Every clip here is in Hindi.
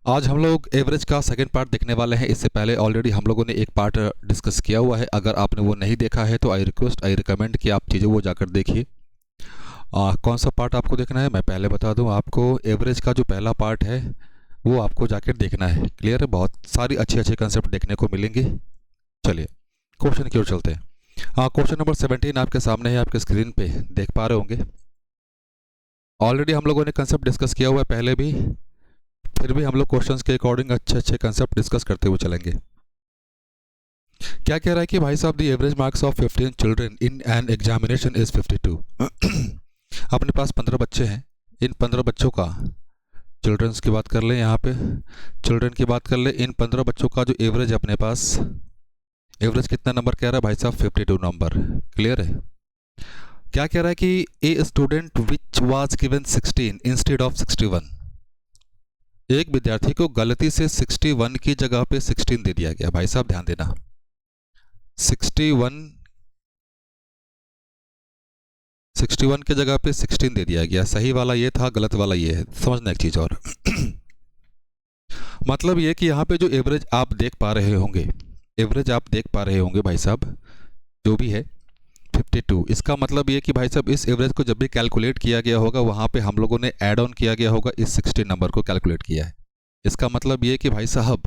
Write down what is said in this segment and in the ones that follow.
आज हम लोग एवरेज का सेकंड पार्ट देखने वाले हैं। इससे पहले ऑलरेडी हम लोगों ने एक पार्ट डिस्कस किया हुआ है। अगर आपने वो नहीं देखा है तो आई रिकमेंड कि आप चीज़ें वो जाकर देखिए। कौन सा पार्ट आपको देखना है मैं पहले बता दूं आपको। एवरेज का जो पहला पार्ट है वो आपको जाकर देखना है। क्लियर है? बहुत सारी अच्छे अच्छे कंसेप्ट देखने को मिलेंगे। चलिए क्वेश्चन की ओर चलते हैं। क्वेश्चन नंबर 17 आपके सामने है, आपके स्क्रीन पे देख पा रहे होंगे। ऑलरेडी हम लोगों ने कंसेप्ट डिस्कस किया हुआ है पहले भी, फिर भी हम लोग क्वेश्चंस के अकॉर्डिंग अच्छे अच्छे कंसेप्ट डिस्कस करते हुए चलेंगे। क्या कह रहा है कि भाई साहब दी average marks of 15 children in an examination is 52। अपने पास 15 बच्चे हैं। इन 15 बच्चों का, चिल्ड्रंस की बात कर लें, यहाँ पे चिल्ड्रन की बात कर लें, इन 15 बच्चों का जो एवरेज है अपने पास, एवरेज कितना नंबर कह रहा है भाई साहब? 52 नंबर। क्लियर है? क्या कह रहा है कि a student which was given 16 instead of 61। एक विद्यार्थी को गलती से 61 की जगह पे 16 दे दिया गया। भाई साहब ध्यान देना, 61 की जगह पे 16 दे दिया गया। सही वाला ये था, गलत वाला ये है। समझना एक चीज़ और मतलब ये कि यहाँ पे जो एवरेज आप देख पा रहे होंगे, एवरेज आप देख पा रहे होंगे भाई साहब, जो भी है 52। इसका मतलब ये कि भाई साहब इस एवरेज को जब भी कैलकुलेट किया गया होगा वहाँ पे हम लोगों ने ऐड ऑन किया गया होगा, इस 16 नंबर को कैलकुलेट किया है। इसका मतलब ये कि भाई साहब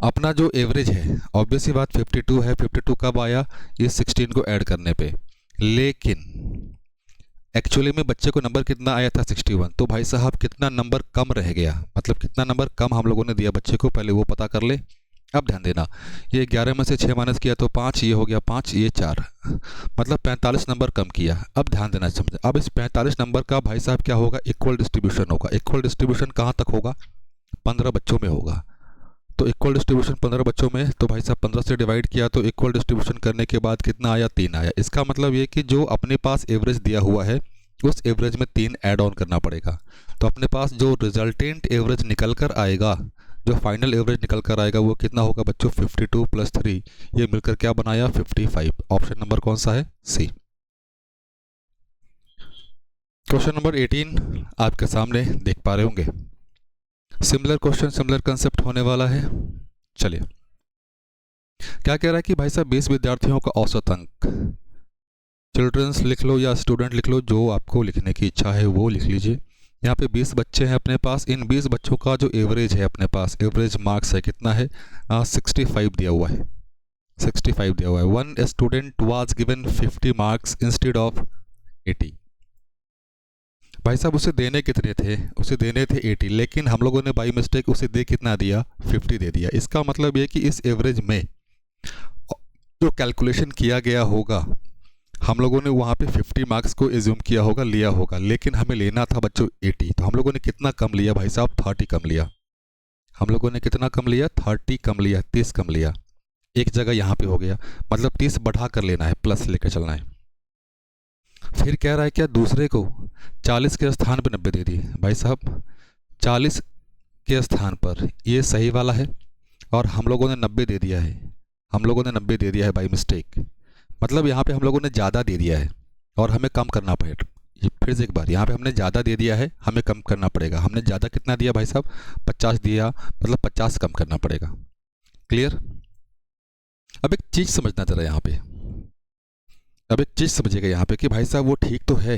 अपना जो एवरेज है, ऑब्वियस ही बात 52 है। 52 कब आया? इस 16 को ऐड करने पे। लेकिन एक्चुअली में बच्चे को नंबर कितना आया था? 61। तो भाई साहब कितना नंबर कम रह गया, मतलब कितना नंबर कम हम लोगों ने दिया बच्चे को, पहले वो पता कर ले। अब ध्यान देना, ये 11 में से 6 माइनस किया तो 5, ये हो गया 5, ये 4, मतलब 45 नंबर कम किया। अब ध्यान देना समझे, अब इस 45 नंबर का भाई साहब क्या होगा? इक्वल डिस्ट्रीब्यूशन होगा। इक्वल डिस्ट्रीब्यूशन कहाँ तक होगा? 15 बच्चों में होगा। तो इक्वल डिस्ट्रीब्यूशन 15 बच्चों में, तो भाई साहब 15 से डिवाइड किया तो इक्वल डिस्ट्रीब्यूशन करने के बाद कितना आया? 3 आया। इसका मतलब ये कि जो अपने पास एवरेज दिया हुआ है उस एवरेज में 3 ऐड ऑन करना पड़ेगा। तो अपने पास जो रिजल्टेंट एवरेज निकल कर आएगा, जो फाइनल एवरेज निकल कर आएगा वो कितना होगा बच्चों? 52 प्लस 3, ये मिलकर क्या बनाया? 55। ऑप्शन नंबर कौन सा है? सी। क्वेश्चन नंबर 18 आपके सामने देख पा रहे होंगे। सिमिलर क्वेश्चन, सिमिलर कंसेप्ट होने वाला है। चलिए क्या कह रहा है कि भाई साहब 20 विद्यार्थियों का औसत अंक, चिल्ड्रंस लिख लो या स्टूडेंट लिख लो, जो आपको लिखने की इच्छा है वो लिख लीजिए। यहाँ पे 20 बच्चे हैं अपने पास। इन 20 बच्चों का जो एवरेज है अपने पास, एवरेज मार्क्स है कितना है? 65 दिया हुआ है। 65 दिया हुआ है। One student was given 50 marks instead of 80। भाई साहब उसे देने कितने थे? उसे देने थे 80, लेकिन हम लोगों ने बाई मिस्टेक उसे दे कितना दिया? 50 दे दिया। इसका मतलब ये कि इस एवरेज में जो कैलकुलेशन किया गया होगा, हम लोगों ने वहाँ पे 50 मार्क्स को एज्यूम किया होगा, लिया होगा, लेकिन हमें लेना था बच्चों 80। तो हम लोगों ने कितना कम लिया भाई साहब? 30 कम लिया। हम लोगों ने कितना कम लिया? 30 कम लिया, 30 कम लिया। एक जगह यहाँ पे हो गया, मतलब 30 बढ़ा कर लेना है, प्लस लेकर चलना है। फिर कह रहा है क्या? दूसरे को 40 के स्थान पर 90 दे दिए। भाई साहब 40 के स्थान पर ये सही वाला है और हम लोगों ने 90 दे दिया है। हम लोगों ने 90 दे दिया है बाई मिस्टेक, मतलब यहाँ पे हम लोगों ने ज़्यादा दे दिया है और हमें कम करना पड़ेगा। फिर से एक बार, यहाँ पे हमने ज़्यादा दे दिया है, हमें कम करना पड़ेगा। हमने ज़्यादा कितना दिया भाई साहब? 50 दिया, मतलब 50 कम करना पड़ेगा। क्लियर? अब एक चीज़ समझना जरा यहाँ पे, अब एक चीज़ समझिएगा यहाँ पे कि भाई साहब वो ठीक तो है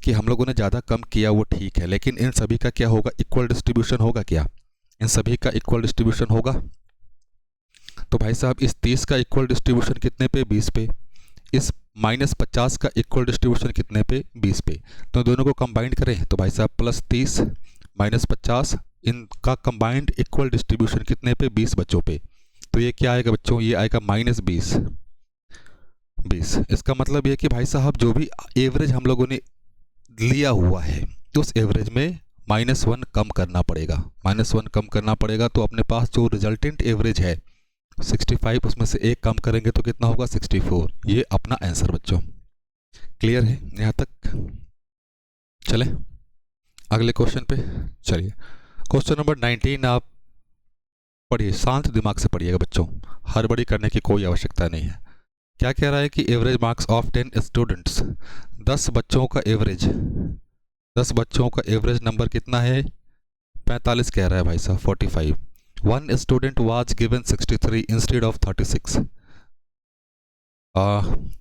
कि हम लोगों ने ज़्यादा कम किया, वो ठीक है, लेकिन इन सभी का क्या होगा? इक्वल डिस्ट्रीब्यूशन होगा क्या? इन सभी का इक्वल डिस्ट्रीब्यूशन होगा। तो भाई साहब इस 30 का इक्वल डिस्ट्रीब्यूशन कितने पे? 20 पे। इस -50 का इक्वल डिस्ट्रीब्यूशन कितने पे? 20 पे। तो दोनों को कंबाइंड करें तो भाई साहब +30 -50, इनका कंबाइंड इक्वल डिस्ट्रीब्यूशन कितने पे? 20 बच्चों पे। तो ये क्या आएगा बच्चों? ये आएगा -20। इसका मतलब ये कि भाई साहब जो भी एवरेज हम लोगों ने लिया हुआ है उस एवरेज में -1 कम करना पड़ेगा। -1 कम करना पड़ेगा, तो अपने पास जो रिजल्टेंट एवरेज है 65, उसमें से 1 कम करेंगे तो कितना होगा? 64। ये अपना आंसर बच्चों। क्लियर है यहाँ तक? चले अगले क्वेश्चन पे। चलिए क्वेश्चन नंबर 19 आप पढ़िए, शांत दिमाग से पढ़िएगा बच्चों, हड़बड़ी करने की कोई आवश्यकता नहीं है। क्या कह रहा है कि एवरेज मार्क्स ऑफ 10 स्टूडेंट्स, 10 बच्चों का एवरेज, 10 बच्चों का एवरेज नंबर कितना है? 45 कह रहा है भाई साहब, 45। One student was given 63 instead of 36,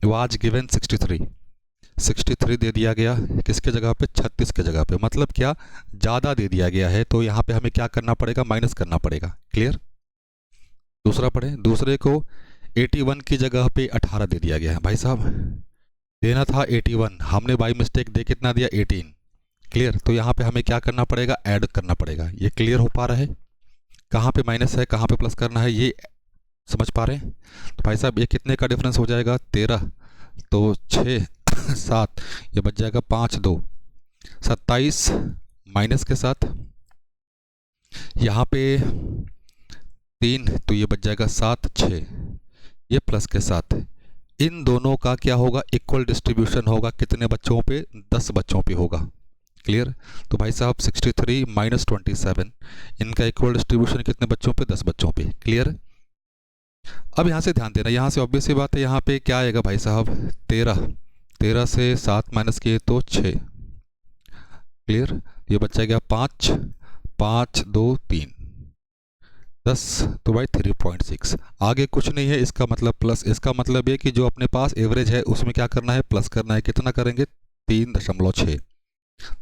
was given 63 दे दिया गया, किसके जगह पे? 36 के जगह पे। मतलब क्या, ज़्यादा दे दिया गया है, तो यहाँ पे हमें क्या करना पड़ेगा? माइनस करना पड़ेगा। क्लियर? दूसरा पढ़े, दूसरे को 81 की जगह पे 18 दे दिया गया है। भाई साहब देना था 81, हमने बाई मिस्टेक दे कितना दिया? 18। क्लियर? तो यहाँ पे हमें क्या करना पड़ेगा? ऐड करना पड़ेगा। ये क्लियर हो पा रहा है? कहाँ पे माइनस है, कहाँ पे प्लस करना है, ये समझ पा रहे हैं? तो भाई साहब ये कितने का डिफरेंस हो जाएगा? 13, तो 6 7, ये बच जाएगा 5 2 27 माइनस के साथ, यहाँ पे 3, तो ये बच जाएगा 7 6, ये प्लस के साथ। इन दोनों का क्या होगा? इक्वल डिस्ट्रीब्यूशन होगा। कितने बच्चों पे? 10 बच्चों पे होगा। क्लियर? तो भाई साहब 63 माइनस 27, इनका इक्वल डिस्ट्रीब्यूशन कितने बच्चों पे? 10 बच्चों पे। क्लियर? अब यहाँ से ध्यान देना, यहाँ से ऑब्वियस सी बात है, यहाँ पे क्या आएगा भाई साहब? 13 से 7 माइनस किए तो 6। क्लियर? ये बच्चा गया 5 5 2 3 10, तो भाई 3.6। आगे कुछ नहीं है, इसका मतलब प्लस। इसका मतलब ये कि जो अपने पास एवरेज है उसमें क्या करना है? प्लस करना है। कितना करेंगे? 3.6।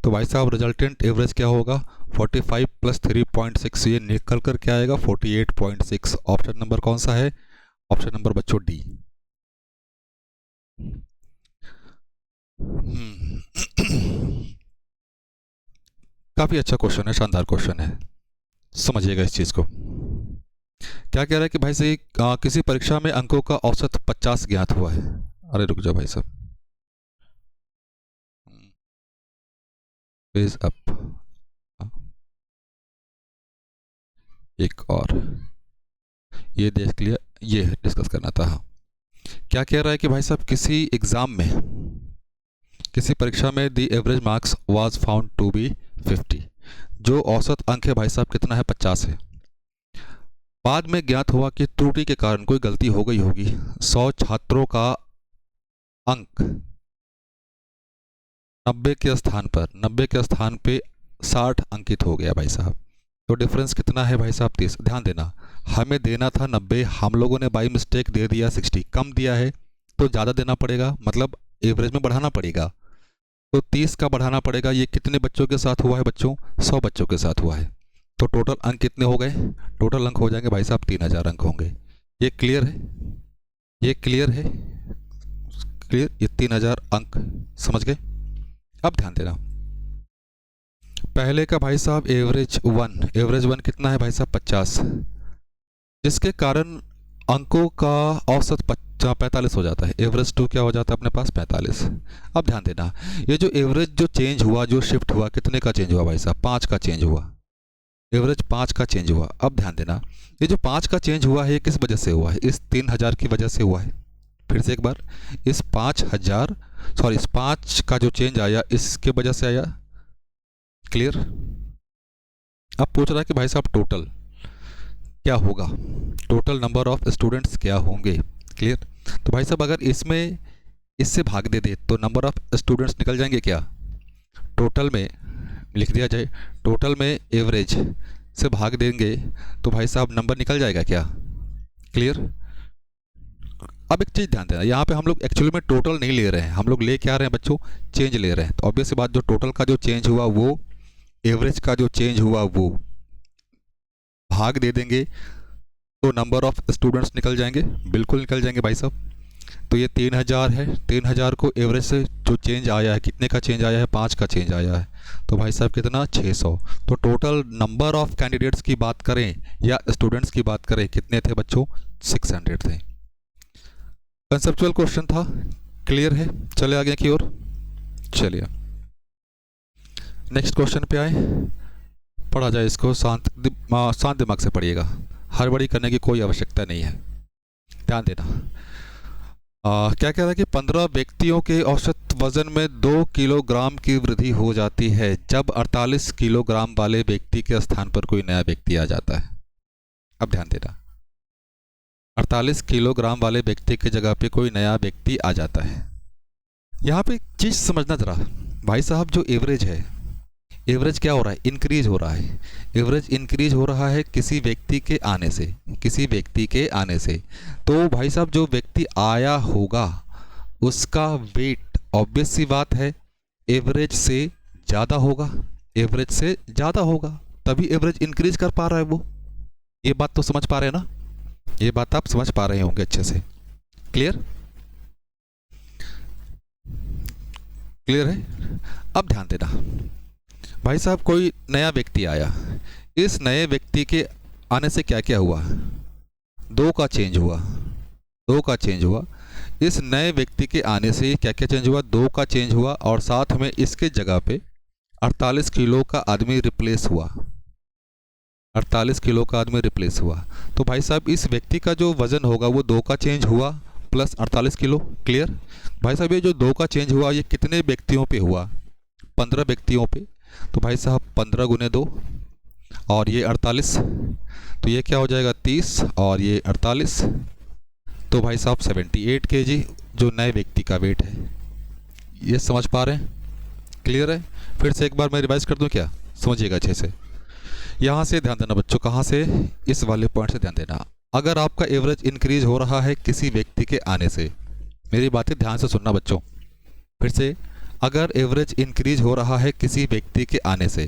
तो भाई साहब रिजल्टेंट एवरेज क्या होगा? 45 प्लस 3.6, ये निकल कर क्या आएगा? 48.6। ऑप्शन नंबर कौन सा है? ऑप्शन नंबर बच्चों डी। काफ़ी अच्छा क्वेश्चन है, शानदार क्वेश्चन है, समझिएगा इस चीज़ को। क्या कह रहा है कि भाई से किसी परीक्षा में अंकों का औसत 50 ज्ञात हुआ है। अरे रुक जाओ भाई साहब, पेज अप, एक और ये देख लिया, ये डिस्कस करना था। हाँ, क्या कह रहा है कि भाई साहब किसी एग्ज़ाम में, किसी परीक्षा में the average marks was found to be 50, जो औसत अंक है भाई साहब कितना है? 50 है। बाद में ज्ञात हुआ कि त्रुटि के कारण कोई गलती हो गई होगी, 100 छात्रों का अंक 90 के स्थान पे 60 अंकित हो गया भाई साहब। तो डिफरेंस कितना है भाई साहब? 30। ध्यान देना, हमें देना था 90, हम लोगों ने बाई मिस्टेक दे दिया 60, कम दिया है तो ज़्यादा देना पड़ेगा, मतलब एवरेज में बढ़ाना पड़ेगा। तो 30 का बढ़ाना पड़ेगा। ये कितने बच्चों के साथ हुआ है बच्चों? 100 बच्चों के साथ हुआ है। तो टोटल अंक कितने हो गए? टोटल अंक हो जाएंगे भाई साहब 3000 अंक होंगे। ये क्लियर है? ये क्लियर है? क्लियर? ये 3000 अंक समझ गए? अब ध्यान देना, पहले का भाई साहब एवरेज वन कितना है भाई साहब? 50, जिसके कारण अंकों का औसत 45 हो जाता है। एवरेज 2 क्या हो जाता है अपने पास? 45। अब ध्यान देना, ये जो एवरेज जो चेंज हुआ, जो शिफ्ट हुआ, कितने का चेंज हुआ भाई साहब? 5 का चेंज हुआ। एवरेज 5 का चेंज हुआ। अब ध्यान देना, ये जो 5 का चेंज हुआ है ये किस वजह से हुआ है? इस 3000 की वजह से हुआ है। फिर से एक बार, इस 5000 सॉरी इस 5 का जो चेंज आया इसके वजह से आया। क्लियर? अब पूछ रहा है कि भाई साहब टोटल क्या होगा? टोटल नंबर ऑफ स्टूडेंट्स क्या होंगे? क्लियर? तो भाई साहब अगर इसमें इससे भाग दे दे तो नंबर ऑफ स्टूडेंट्स निकल जाएंगे क्या? टोटल में लिख दिया जाए, टोटल में एवरेज से भाग देंगे तो भाई साहब नंबर निकल जाएगा क्या? क्लियर? अब एक चीज़ ध्यान देना, यहाँ पे हम लोग एक्चुअली में टोटल नहीं ले रहे हैं, हम लोग ले क्या रहे हैं बच्चों? चेंज ले रहे हैं। तो ऑब्वियस सी बात, जो टोटल का जो चेंज हुआ वो एवरेज का जो चेंज हुआ वो भाग दे देंगे तो नंबर ऑफ स्टूडेंट्स निकल जाएंगे, बिल्कुल निकल जाएंगे भाई साहब। तो ये 3000 है, 3000 को एवरेज से जो चेंज आया है, कितने का चेंज आया है? 5 का चेंज आया है। तो भाई साहब कितना? 600। तो टोटल नंबर ऑफ कैंडिडेट्स की बात करें या स्टूडेंट्स की बात करें, कितने थे बच्चों? 600 थे। कंसेप्चुअल क्वेश्चन था, क्लियर है? चले आगे की ओर, चलिए नेक्स्ट क्वेश्चन पे आए, पढ़ा जाए इसको। शांत दिमाग से पढ़िएगा, हड़बड़ी करने की कोई आवश्यकता नहीं है। ध्यान देना, क्या कह रहा है कि 15 व्यक्तियों के औसत वजन में 2 किलोग्राम की वृद्धि हो जाती है जब 48 किलोग्राम वाले व्यक्ति के स्थान पर कोई नया व्यक्ति आ जाता है। अब ध्यान देना, 48 किलोग्राम वाले व्यक्ति की जगह पे कोई नया व्यक्ति आ जाता है। यहाँ पे एक चीज़ समझना जरा भाई साहब, जो एवरेज है, एवरेज क्या हो रहा है, इंक्रीज हो रहा है। एवरेज इंक्रीज हो रहा है किसी व्यक्ति के आने से, किसी व्यक्ति के आने से। तो भाई साहब जो व्यक्ति आया होगा उसका वेट ऑब्वियस सी बात है एवरेज से ज़्यादा होगा, एवरेज से ज़्यादा होगा, तभी एवरेज इंक्रीज कर पा रहा है वो। ये बात तो समझ पा रहे हैं ना, ये बात आप समझ पा रहे होंगे अच्छे से। क्लियर, क्लियर है। अब ध्यान देना भाई साहब, कोई नया व्यक्ति आया, इस नए व्यक्ति के आने से क्या क्या हुआ, दो का चेंज हुआ, दो का चेंज हुआ। इस नए व्यक्ति के आने से क्या क्या चेंज हुआ, दो का चेंज हुआ, और साथ में इसके जगह पे 48 किलो का आदमी रिप्लेस हुआ, 48 किलो का आदमी रिप्लेस हुआ। तो भाई साहब इस व्यक्ति का जो वज़न होगा वो 2 का चेंज हुआ प्लस 48 किलो। क्लियर भाई साहब, ये जो 2 का चेंज हुआ ये कितने व्यक्तियों पे हुआ, 15 व्यक्तियों पे। तो भाई साहब 15 गुने 2 और ये 48, तो ये क्या हो जाएगा 30 और ये 48, तो भाई साहब 78 kg जो नए व्यक्ति का वेट है। ये समझ पा रहे हैं, क्लियर है। फिर से एक बार मैं रिवाइज कर दूं क्या, समझिएगा अच्छे से। यहाँ से ध्यान देना बच्चों, कहाँ से, इस वाले पॉइंट से ध्यान देना। अगर आपका एवरेज इंक्रीज हो रहा है किसी व्यक्ति के आने से, मेरी बातें ध्यान से सुनना बच्चों, फिर से, अगर एवरेज इंक्रीज हो रहा है किसी व्यक्ति के आने से,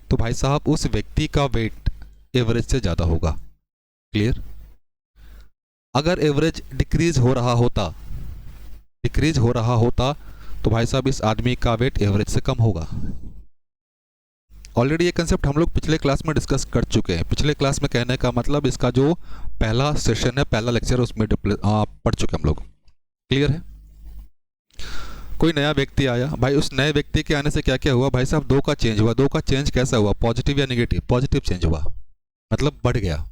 तो भाई साहब उस व्यक्ति का वेट एवरेज से ज़्यादा होगा। क्लियर। अगर एवरेज डिक्रीज हो रहा होता, डिक्रीज हो रहा होता, तो भाई साहब इस आदमी का वेट एवरेज से कम होगा। ऑलरेडी ये कंसेप्ट हम लोग पिछले क्लास में डिस्कस कर चुके हैं। पिछले क्लास में कहने का मतलब इसका जो पहला सेशन है, पहला लेक्चर है, उसमें पढ़ चुके हम लोग। क्लियर है। कोई नया व्यक्ति आया, भाई उस नए व्यक्ति के आने से क्या क्या हुआ, भाई साहब 2 का चेंज हुआ। 2 का चेंज कैसा हुआ, पॉजिटिव या नेगेटिव, पॉजिटिव चेंज हुआ, मतलब बढ़ गया।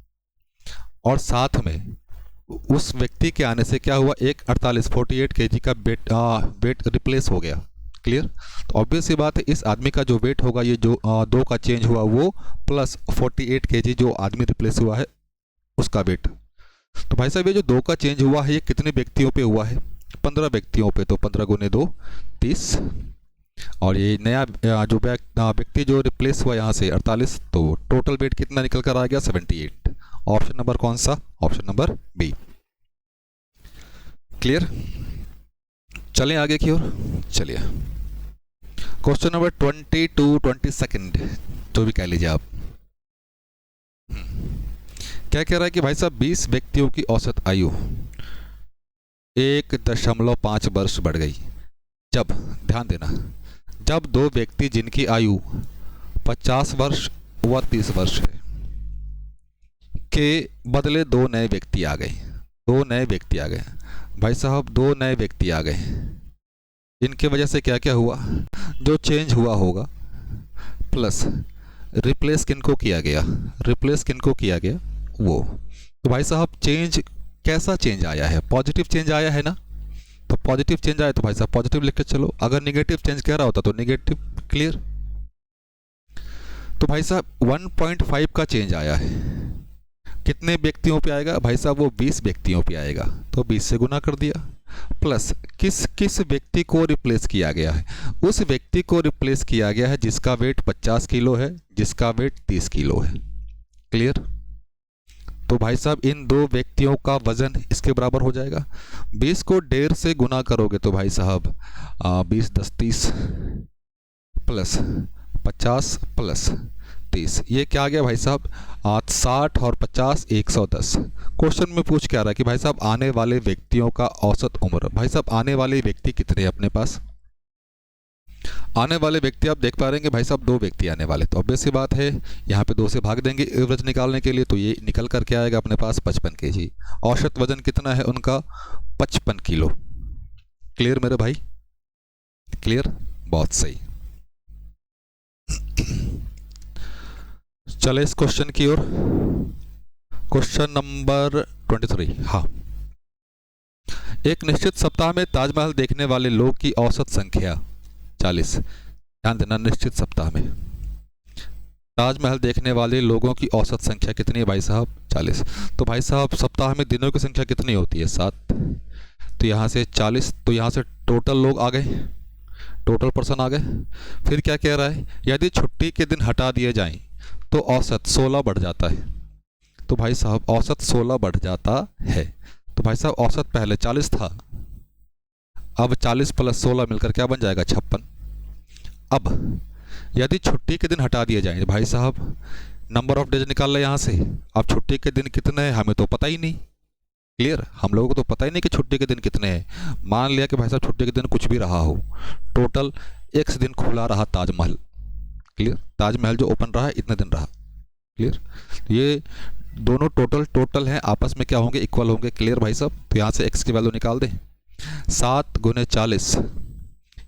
और साथ में उस व्यक्ति के आने से क्या हुआ, एक 48 kg का वेट रिप्लेस हो गया। क्लियर। तो ऑब्वियस सी बात है इस आदमी का जो वेट होगा, ये जो 2 का चेंज हुआ वो प्लस 48 kg जो आदमी रिप्लेस हुआ है उसका वेट। तो भाई साहब ये जो 2 का चेंज हुआ है ये कितने व्यक्तियों पे हुआ है, 15 व्यक्तियों पे। तो 15 गुने 2 30, और ये नया जो व्यक्ति जो रिप्लेस हुआ यहाँ से 48, तो टोटल वेट कितना निकल कर आ गया 78। ऑप्शन नंबर कौन सा, ऑप्शन नंबर बी। क्लियर। चलें आगे की ओर, चलिए क्वेश्चन नंबर 20 to 22, जो भी कह लीजिए आप। क्या कह रहा है कि भाई साहब 20 व्यक्तियों की औसत आयु 1.5 वर्ष बढ़ गई जब, ध्यान देना, जब 2 व्यक्ति जिनकी आयु 50 वर्ष व 30 वर्ष है के बदले 2 नए व्यक्ति आ गए। 2 नए व्यक्ति आ गए भाई साहब, 2 नए व्यक्ति आ गए। इनके वजह से क्या क्या हुआ, जो चेंज हुआ होगा प्लस रिप्लेस किनको किया गया, रिप्लेस किनको किया गया वो। तो भाई साहब चेंज कैसा चेंज आया है, पॉजिटिव चेंज आया है ना, तो पॉजिटिव चेंज आया तो भाई साहब पॉजिटिव लिख के चलो। अगर नेगेटिव चेंज कह रहा होता तो नेगेटिव। क्लियर। तो भाई साहब 1.5 का चेंज आया है, कितने व्यक्तियों पे आएगा भाई साहब, वो 20 व्यक्तियों पे आएगा, तो 20 से गुना कर दिया। प्लस किस किस व्यक्ति को रिप्लेस किया गया है, उस व्यक्ति को रिप्लेस किया गया है जिसका वेट 50 किलो है, जिसका वेट 30 किलो है। क्लियर। तो भाई साहब इन 2 व्यक्तियों का वजन इसके बराबर हो जाएगा। 20 को 1.5 से गुना करोगे तो भाई साहब 20 10 30 प्लस 50 प्लस 30, ये क्या आ गया भाई साहब 60 और 50 110। क्वेश्चन में पूछ क्या रहा है कि भाई साहब आने वाले व्यक्तियों का औसत उम्र। भाई साहब आने वाले व्यक्ति कितने हैं अपने पास, आने वाले व्यक्ति आप देख पा रहे हैं भाई साहब 2 व्यक्ति आने वाले, तो ऑब्वियस सी बात है यहाँ पे 2 से भाग देंगे एवरेज निकालने के लिए, तो ये निकल कर के आएगा अपने पास 55 kg। औसत वजन कितना है उनका 55 किलो। क्लियर मेरे भाई, क्लियर, बहुत सही। चले इस क्वेश्चन की ओर, क्वेश्चन नंबर 23। हाँ, एक निश्चित सप्ताह में ताजमहल देखने वाले लोग की औसत संख्या 40। ध्यान देना, निश्चित सप्ताह में ताजमहल देखने वाले लोगों की औसत संख्या कितनी है भाई साहब? 40। तो भाई साहब सप्ताह में दिनों की संख्या कितनी होती है? 7। तो यहाँ से 40, तो यहाँ से टोटल लोग आ गए, टोटल पर्सन आ गए। फिर क्या कह रहा है? यदि छुट्टी के दिन हटा दिए जाएं तो औसत 16 बढ़ जाता है। तो भाई साहब औसत 16 बढ़ जाता है। तो भाई साहब औसत पहले 40 था, अब 40 प्लस 16 मिलकर क्या बन जाएगा? 56। अब यदि छुट्टी के दिन हटा दिए जाएं, भाई साहब नंबर ऑफ डेज निकाल ले यहाँ से। अब छुट्टी के दिन कितने हैं हमें तो पता ही नहीं। क्लियर? हम लोगों को तो पता ही नहीं कि छुट्टी के दिन कितने हैं। मान लिया कि भाई साहब छुट्टी के दिन कुछ भी रहा हो, टोटल x दिन खुला रहा ताजमहल। क्लियर? ताजमहल जो ओपन रहा इतने दिन रहा। क्लियर? ये दोनों टोटल हैं, आपस में क्या होंगे? इक्वल होंगे। क्लियर भाई साहब? तो यहाँ से x की वैल्यू निकाल दें। 7 गुने 40,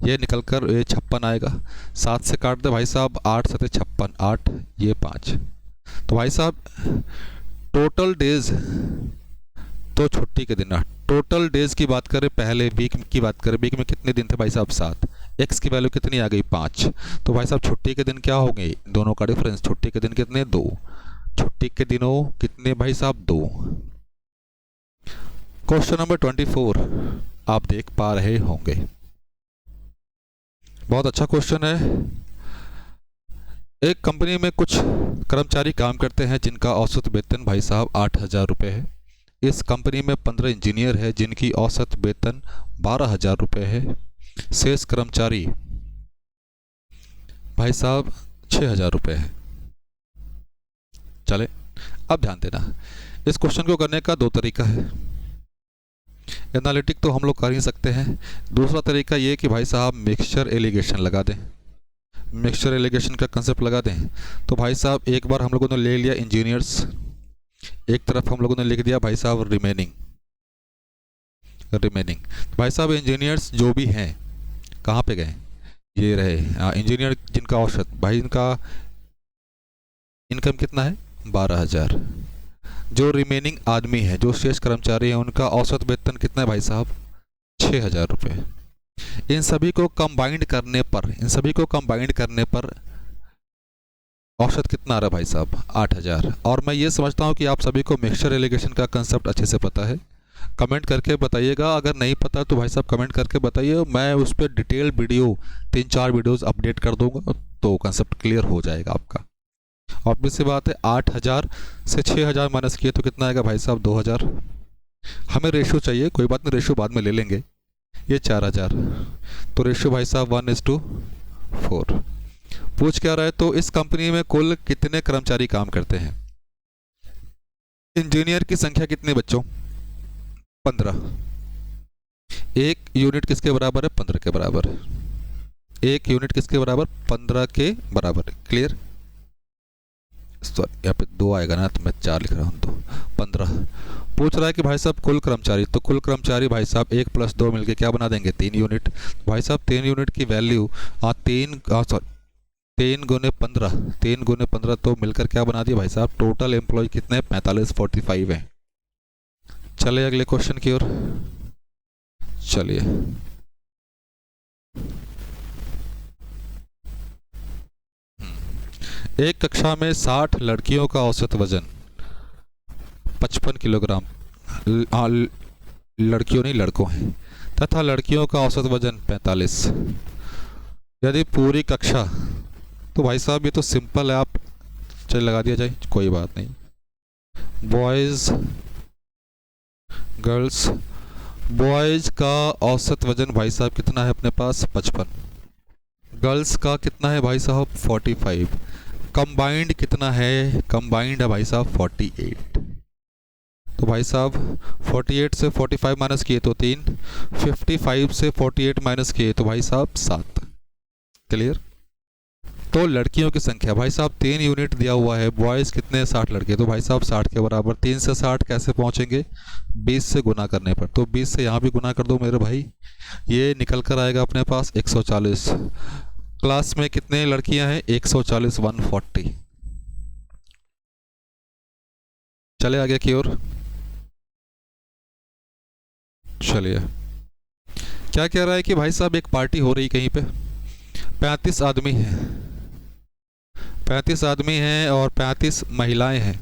ये निकल कर ये 56 आएगा। 7 से काट दे भाई साहब, 8 7 56, 8 ये 5। तो भाई साहब टोटल डेज, तो छुट्टी के दिन ना, टोटल डेज की बात करें, पहले वीक की बात करें, वीक में कितने दिन थे भाई साहब? 7। एक्स की वैल्यू कितनी आ गई? 5। तो भाई साहब छुट्टी के दिन क्या होंगे? दोनों का डिफरेंस। छुट्टी के दिन कितने? 2। छुट्टी के दिनों कितने भाई साहब? 2। क्वेश्चन नंबर 24 आप देख पा रहे होंगे, बहुत अच्छा क्वेश्चन है। एक कंपनी में कुछ कर्मचारी काम करते हैं जिनका औसत वेतन भाई साहब 8,000 रुपये है। इस कंपनी में 15 इंजीनियर है जिनकी औसत वेतन 12,000 रुपये है। शेष कर्मचारी भाई साहब 6,000 रुपये है। चले अब ध्यान देना, इस क्वेश्चन को करने का 2 तरीका है। एनालिटिक तो हम लोग कर ही सकते हैं। दूसरा तरीका ये कि भाई साहब मिक्सचर एलिगेशन लगा दें। मिक्सचर एलिगेशन का कंसेप्ट लगा दें। तो भाई साहब एक बार हम लोगों ने ले लिया इंजीनियर्स, एक तरफ हम लोगों ने लिख दिया भाई साहब रिमेनिंग। भाई साहब इंजीनियर्स जो भी हैं कहाँ पे गए? ये रहे इंजीनियर जिनका औसत, भाई इनका इनकम कितना है? 12,000। जो रिमेनिंग आदमी है, जो शेष कर्मचारी हैं, उनका औसत वेतन कितना है भाई साहब? 6,000 रुपये। इन सभी को कंबाइंड करने पर औसत कितना आ रहा है भाई साहब? 8,000। और मैं ये समझता हूँ कि आप सभी को मिक्सचर एलिगेशन का कंसेप्ट अच्छे से पता है। कमेंट करके बताइएगा, अगर नहीं पता तो भाई साहब कमेंट करके बताइए, मैं उस पर डिटेल वीडियो 3-4 वीडियोस अपडेट कर दूंगा तो कंसेप्ट क्लियर हो जाएगा आपका। ऑब्वियस सी बात है, 8,000 से 6,000 माइनस किए तो कितना आएगा भाई साहब? 2,000। हमें रेशो चाहिए, कोई बात नहीं, रेशो बाद में ले लेंगे। ये 4,000, तो रेशो भाई साहब 1:4। पूछ क्या रहा है? तो इस कंपनी में कुल कितने कर्मचारी काम करते हैं? इंजीनियर की संख्या कितनी बच्चों? 15। एक यूनिट किसके बराबर है? 15 के बराबर। एक यूनिट किसके बराबर? 15 के बराबर। क्लियर? सॉरी यहाँ पे 2 आएगा ना, तो मैं 4 लिख रहा हूँ। तो 15 पूछ रहा है कि भाई साहब कुल कर्मचारी, तो कुल कर्मचारी भाई साहब 1 + 2 मिलके क्या बना देंगे? 3 यूनिट। भाई साहब 3 यूनिट की वैल्यू 3 गुने 15 तो मिलकर क्या बना दिया भाई साहब? टोटल एम्प्लॉय कितने? 45 है। चले अगले क्वेश्चन की ओर चलिए। एक कक्षा में 60 लड़कियों का औसत वजन 55 किलोग्राम, लड़कियों नहीं लड़कों हैं, तथा लड़कियों का औसत वजन 45। यदि पूरी कक्षा, तो भाई साहब ये तो सिंपल है, आप चलिए लगा दिया जाए, कोई बात नहीं। बॉयज़ गर्ल्स, बॉयज़ का औसत वजन भाई साहब कितना है अपने पास? 55। गर्ल्स का कितना है भाई साहब? 45। कंबाइंड कितना है? कंबाइंड है भाई साहब 48। तो भाई साहब 48 से 45 माइनस किए तो 3, 55 से 48 माइनस किए तो भाई साहब 7। क्लियर? तो लड़कियों की संख्या भाई साहब 3 यूनिट दिया हुआ है, बॉयज़ कितने? 60 लड़के, तो भाई साहब 60 के बराबर। 3 से 60 कैसे पहुंचेंगे? 20 से गुना करने पर। तो 20 से यहाँ भी गुना कर दो मेरे भाई, ये निकल कर आएगा अपने पास 140। क्लास में कितने लड़कियां हैं? 140, 140। चले आगे की ओर चलिए। क्या कह रहा है कि भाई साहब एक पार्टी हो रही कहीं पे, 35 आदमी हैं, 35 आदमी हैं और 35 महिलाएं हैं।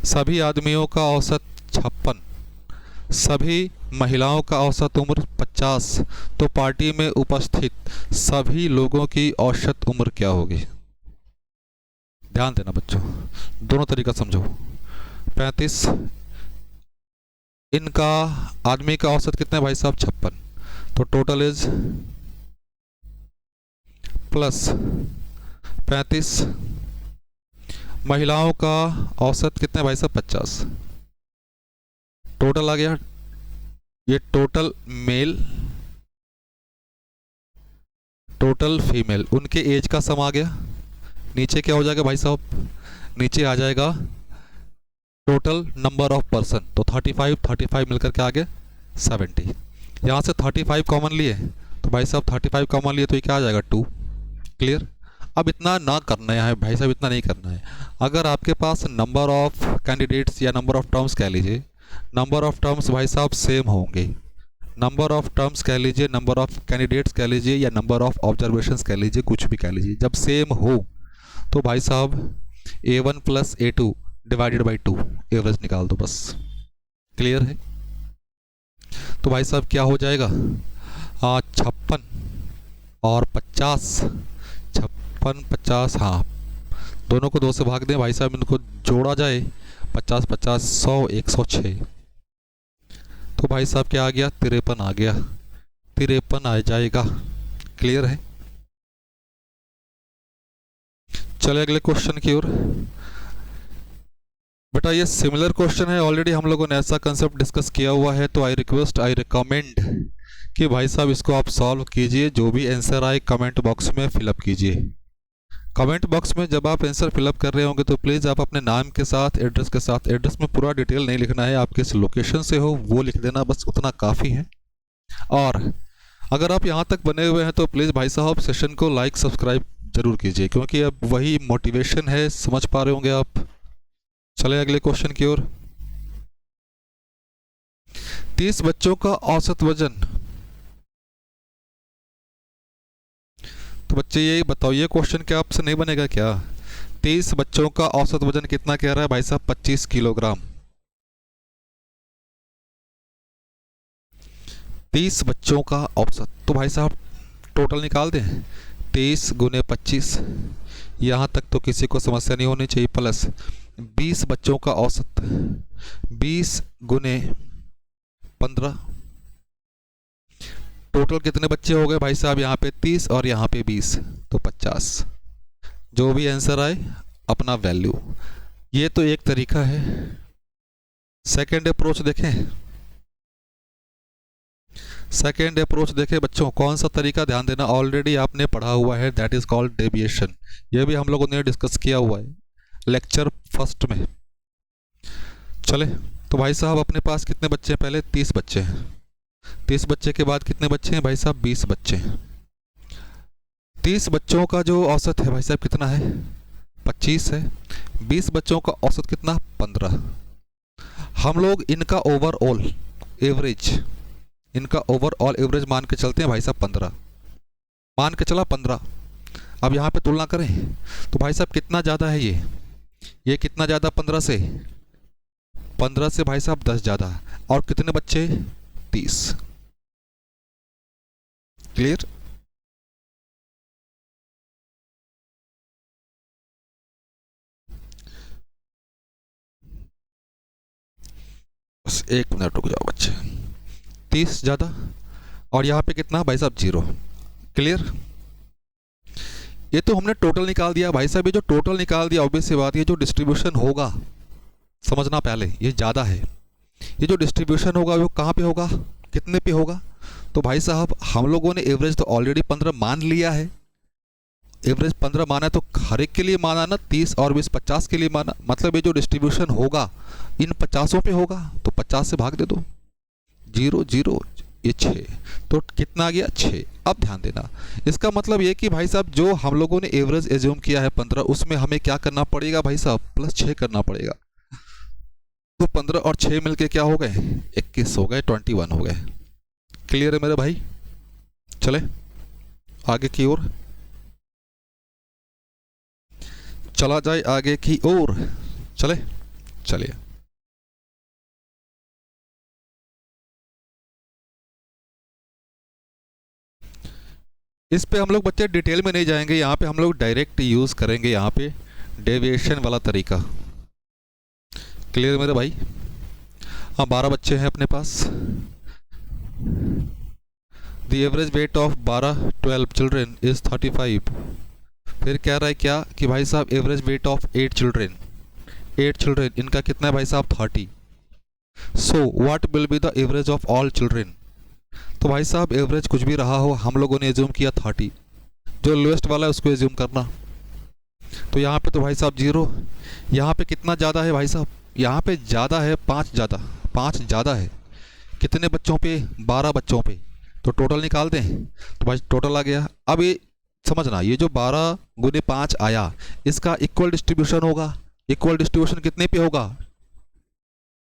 सभी आदमियों का औसत 56, सभी महिलाओं का औसत उम्र 50, तो पार्टी में उपस्थित सभी लोगों की औसत उम्र क्या होगी? ध्यान देना बच्चों, दोनों तरीका समझो। 35, इनका आदमी का औसत कितना है भाई साहब? 56, तो टोटल एज प्लस 35, महिलाओं का औसत कितना है भाई साहब? 50, टोटल आ गया। ये टोटल मेल, टोटल फीमेल, उनके एज का सम आ गया। नीचे क्या हो जाएगा भाई साहब? नीचे आ जाएगा टोटल नंबर ऑफ पर्सन, तो 35 मिलकर के आ गए 70। यहाँ से 35 कॉमन लिए तो भाई साहब 35 कॉमन लिए तो ये क्या आ जाएगा? 2। क्लियर? अब इतना ना करना है भाई साहब, इतना नहीं करना है। अगर आपके पास नंबर ऑफ कैंडिडेट्स या नंबर ऑफ टर्म्स कह लीजिए, नंबर ऑफ टर्म्स भाई साहब सेम होंगे, नंबर ऑफ टर्म्स कह लीजिए, नंबर ऑफ कैंडिडेट्स कह लीजिए, या नंबर ऑफ ऑब्जर्वेशंस कह लीजिए, कुछ भी कह लीजिए, जब सेम हो तो भाई साहब A1 plus A2 divided by 2 average निकाल दो बस। क्लियर है? तो भाई साहब क्या हो जाएगा? 56 और 50, 56 50, हाँ दोनों को 2 से भाग दें भाई साहब, इनको जोड़ा जाए 50 50 100 106, तो भाई साहब क्या आ गया? 53 आ गया, 53 आ जाएगा। क्लियर है? चले अगले क्वेश्चन की ओर। बेटा ये सिमिलर क्वेश्चन है, ऑलरेडी हम लोगों ने ऐसा कंसेप्ट डिस्कस किया हुआ है, तो आई रिकमेंड कि भाई साहब इसको आप सॉल्व कीजिए। जो भी आंसर आए कमेंट बॉक्स में फिलअप कीजिए। कमेंट बॉक्स में जब आप आंसर फिलअप कर रहे होंगे तो प्लीज़ आप अपने नाम के साथ, एड्रेस के साथ, एड्रेस में पूरा डिटेल नहीं लिखना है, आप किस लोकेशन से हो वो लिख देना, बस उतना काफ़ी है। और अगर आप यहाँ तक बने हुए हैं तो प्लीज़ भाई साहब सेशन को लाइक सब्सक्राइब जरूर कीजिए, क्योंकि अब वही मोटिवेशन है, समझ पा रहे होंगे आप। चले अगले क्वेश्चन की ओर। 30 बच्चों का औसत वजन, तो बच्चे ये बताओ, ये क्वेश्चन क्या आपसे नहीं बनेगा क्या? 30 बच्चों का औसत वजन कितना कह रहा है भाई साहब? 25 किलोग्राम। 30 बच्चों का औसत, तो भाई साहब टोटल निकाल दें। 30 गुने 25, यहाँ तक तो किसी को समस्या नहीं होनी चाहिए, प्लस 20 बच्चों का औसत, 20 गुने 15, टोटल कितने बच्चे हो गए भाई साहब? यहाँ पे 30 और यहाँ पे 20, तो 50। जो भी आंसर आए अपना वैल्यू। ये तो एक तरीका है। सेकेंड अप्रोच देखें, सेकेंड अप्रोच देखें बच्चों, कौन सा तरीका? ध्यान देना, ऑलरेडी आपने पढ़ा हुआ है, दैट इज कॉल्ड डेविएशन। यह भी हम लोगों ने डिस्कस किया हुआ है लेक्चर फर्स्ट में। चले तो भाई साहब अपने पास कितने बच्चे हैं? पहले 30 बच्चे हैं। 30 बच्चे के बाद कितने बच्चे हैं भाई साहब? 20 बच्चे हैं। 30 बच्चों का जो औसत है भाई साहब कितना है? 25 है। 20 बच्चों का औसत कितना? 15। हम लोग इनका ओवरऑल एवरेज, इनका ओवरऑल एवरेज मान के चलते हैं भाई साहब 15, मान के चला 15। अब यहाँ पे तुलना करें तो भाई साहब कितना ज़्यादा है ये कितना ज़्यादा? 15 से, 15 से भाई साहब 10 ज़्यादा। और कितने बच्चे? 30। क्लियर? बस 1 मिनट रुक जाओ बच्चे। 30 ज़्यादा और यहाँ पे कितना भाई साहब? 0। क्लियर? ये तो हमने टोटल निकाल दिया भाई साहब। ये जो टोटल निकाल दिया, ऑब्वियस सी बात, ये जो डिस्ट्रीब्यूशन होगा, समझना पहले, ये ज़्यादा है। ये जो डिस्ट्रीब्यूशन होगा वो कहाँ पे होगा, कितने पे होगा? तो भाई साहब हम लोगों ने एवरेज तो ऑलरेडी 15 मान लिया है। एवरेज 15 माना है तो हर एक के लिए माना ना, 30 और 20 50 के लिए माना। मतलब ये जो डिस्ट्रीब्यूशन होगा इन 50 पे होगा, तो 50 से भाग दे दो, 0 0, ये 6, तो कितना आ गया? 6। अब ध्यान देना, इसका मतलब ये कि भाई साहब जो हम लोगों ने एवरेज एज्यूम किया है 15, उसमें हमें क्या करना पड़ेगा भाई साहब? प्लस 6 करना पड़ेगा। तो 15 और 6 मिलके क्या हो गए? 21 हो गए, 21 हो गए। क्लियर है मेरे भाई? चले आगे की ओर। चला जाए आगे की ओर। चले, चलिए। इस पे हम लोग बच्चे डिटेल में नहीं जाएंगे, यहाँ पे हम लोग डायरेक्ट यूज़ करेंगे यहाँ पे डेविएशन वाला तरीका। क्लियर मेरे भाई? हाँ, 12 बच्चे हैं अपने पास। The average weight of 12 children is 35। फिर कह रहा है क्या कि भाई साहब average weight of 8 children, 8 children इनका कितना है भाई साहब 30। So what will be the average of all children. तो भाई साहब एवरेज कुछ भी रहा हो, हम लोगों ने एज्यूम किया 30, जो लोएस्ट वाला है उसको एज्यूम करना। तो यहाँ पे तो भाई साहब 0, यहाँ पे कितना ज़्यादा है भाई साहब, यहाँ पे ज़्यादा है 5 ज़्यादा, 5 ज़्यादा है कितने बच्चों पे, 12 बच्चों पे। तो टोटल निकाल दें, तो भाई टोटल आ गया। अब ये समझना, ये जो 12 गुने 5 आया, इसका इक्वल डिस्ट्रीब्यूशन होगा। इक्वल डिस्ट्रीब्यूशन कितने पे होगा,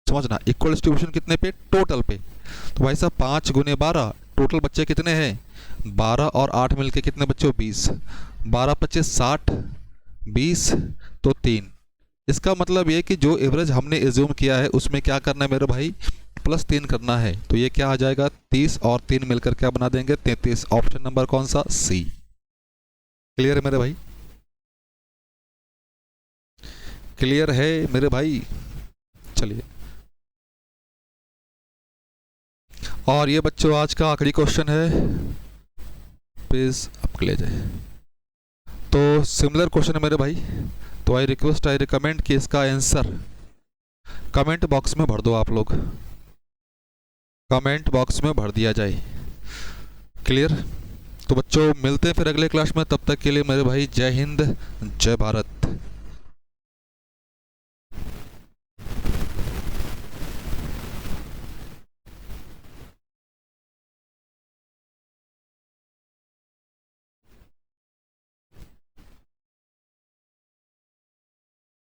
समझना, इक्वल डिस्ट्रीब्यूशन कितने पे, टोटल पे। तो भाई साहब 5 गुने 12, टोटल बच्चे कितने हैं 12 और 8 मिलके कितने बच्चे हो 20, 12 25 60, 20 तो 3। इसका मतलब ये कि जो एवरेज हमने एज्यूम किया है उसमें क्या करना है मेरे भाई, +3 करना है। तो ये क्या आ जाएगा 30 और 3 मिलकर क्या बना देंगे 33। ऑप्शन नंबर कौन सा, सी। क्लियर है मेरे भाई? क्लियर है मेरे भाई? चलिए, और ये बच्चों आज का आखिरी क्वेश्चन है, प्लीज आपके ले जाए। तो सिमिलर क्वेश्चन है मेरे भाई, तो आई रिक्वेस्ट, आई रिकमेंड कि इसका आंसर कमेंट बॉक्स में भर दो आप लोग, कमेंट बॉक्स में भर दिया जाए। क्लियर? तो बच्चों मिलते हैं फिर अगले क्लास में, तब तक के लिए मेरे भाई जय हिंद, जय भारत।